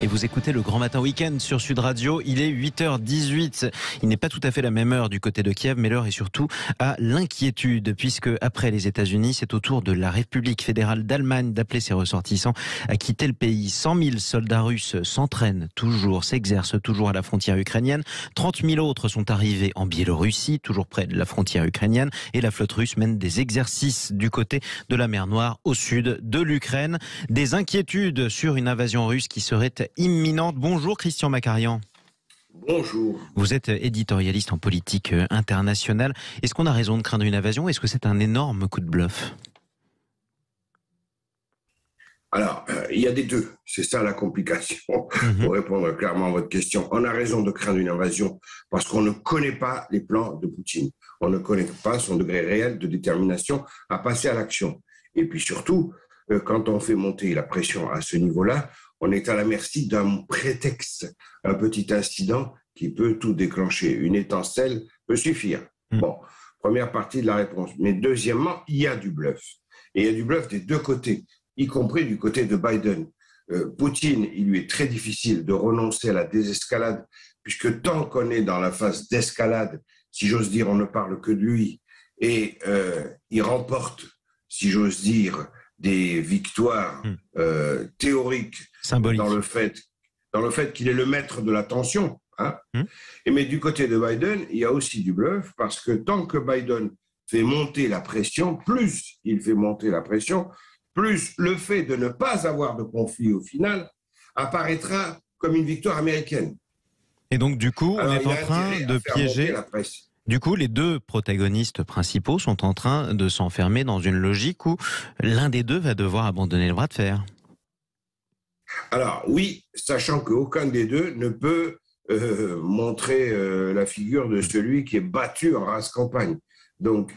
Et vous écoutez le Grand Matin Week-end sur Sud Radio, il est 8h18. Il n'est pas tout à fait la même heure du côté de Kiev, mais l'heure est surtout à l'inquiétude, puisque après les États-Unis, c'est au tour de la République fédérale d'Allemagne d'appeler ses ressortissants à quitter le pays. 100 000 soldats russes s'entraînent toujours, s'exercent toujours à la frontière ukrainienne. 30 000 autres sont arrivés en Biélorussie, toujours près de la frontière ukrainienne. Et la flotte russe mène des exercices du côté de la mer Noire, au sud de l'Ukraine. Des inquiétudes sur une invasion russe qui serait imminente. Bonjour Christian Macarian. Bonjour. Vous êtes éditorialiste en politique internationale. Est-ce qu'on a raison de craindre une invasion ? Est-ce que c'est un énorme coup de bluff ? Alors, il y a des deux. C'est ça la complication. Pour répondre clairement à votre question, on a raison de craindre une invasion parce qu'on ne connaît pas les plans de Poutine. On ne connaît pas son degré réel de détermination à passer à l'action. Et puis surtout, quand on fait monter la pression à ce niveau-là, on est à la merci d'un prétexte, un petit incident qui peut tout déclencher. Une étincelle peut suffire. Bon, première partie de la réponse. Mais deuxièmement, il y a du bluff. Et il y a du bluff des deux côtés, y compris du côté de Biden. Poutine, il lui est très difficile de renoncer à la désescalade, puisque tant qu'on est dans la phase d'escalade, si j'ose dire, on ne parle que de lui, et il remporte, si j'ose dire, des victoires théoriques symboliques dans le fait qu'il est le maître de la tension. Mais du côté de Biden, il y a aussi du bluff parce que tant que Biden fait monter la pression, plus il fait monter la pression, plus le fait de ne pas avoir de conflit au final apparaîtra comme une victoire américaine. Et donc du coup, on est en train de piéger la presse. Du coup, les deux protagonistes principaux sont en train de s'enfermer dans une logique où l'un des deux va devoir abandonner le bras de fer. Alors oui, sachant qu'aucun des deux ne peut montrer la figure de celui qui est battu en race campagne. Donc,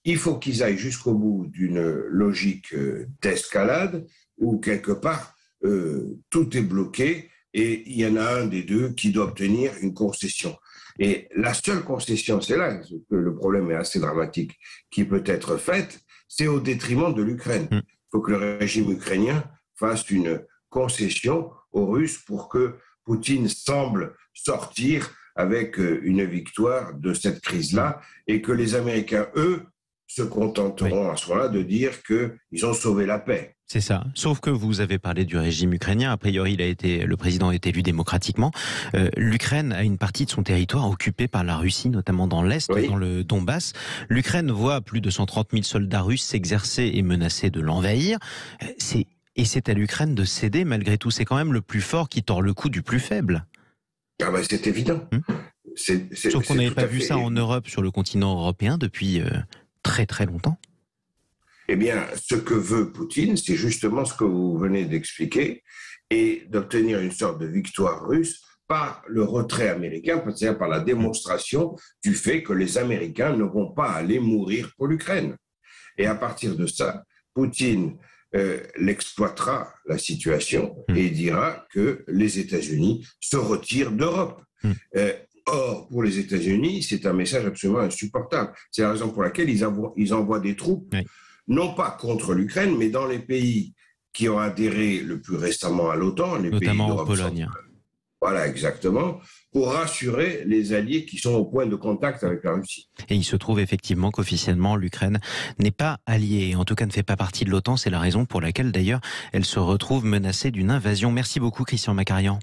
il faut qu'ils aillent jusqu'au bout d'une logique d'escalade où quelque part tout est bloqué et il y en a un des deux qui doit obtenir une concession. Et la seule concession, c'est là que le problème est assez dramatique, qui peut être faite, c'est au détriment de l'Ukraine. Il faut que le régime ukrainien fasse une concession aux Russes pour que Poutine semble sortir avec une victoire de cette crise-là et que les Américains, eux, se contenteront à ce moment-là de dire qu'ils ont sauvé la paix. C'est ça. Sauf que vous avez parlé du régime ukrainien. A priori, le président est élu démocratiquement. L'Ukraine a une partie de son territoire occupée par la Russie, notamment dans l'Est, dans le Donbass. L'Ukraine voit plus de 130 000 soldats russes s'exercer et menacer de l'envahir. Et c'est à l'Ukraine de céder malgré tout. C'est quand même le plus fort qui tord le cou du plus faible. Ah ben, c'est évident. Sauf qu'on n'avait pas vu ça en Europe, sur le continent européen, depuis très très longtemps. Eh bien, ce que veut Poutine, c'est justement ce que vous venez d'expliquer, et d'obtenir une sorte de victoire russe par le retrait américain, c'est-à-dire par la démonstration du fait que les Américains ne vont pas aller mourir pour l'Ukraine. Et à partir de ça, Poutine l'exploitera la situation et dira que les États-Unis se retirent d'Europe. Or, pour les États-Unis, c'est un message absolument insupportable. C'est la raison pour laquelle ils envoient des troupes, non pas contre l'Ukraine, mais dans les pays qui ont adhéré le plus récemment à l'OTAN, les notamment pays d'Europe en Pologne. Voilà, exactement, pour rassurer les alliés qui sont au point de contact avec la Russie. Et il se trouve effectivement qu'officiellement, l'Ukraine n'est pas alliée, en tout cas ne fait pas partie de l'OTAN. C'est la raison pour laquelle, d'ailleurs, elle se retrouve menacée d'une invasion. Merci beaucoup, Christian Macarian.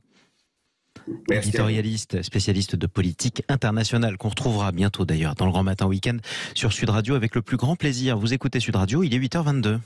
Merci. Éditorialiste, spécialiste de politique internationale, qu'on retrouvera bientôt d'ailleurs dans le Grand Matin Week-end sur Sud Radio avec le plus grand plaisir. Vous écoutez Sud Radio, il est 8h22.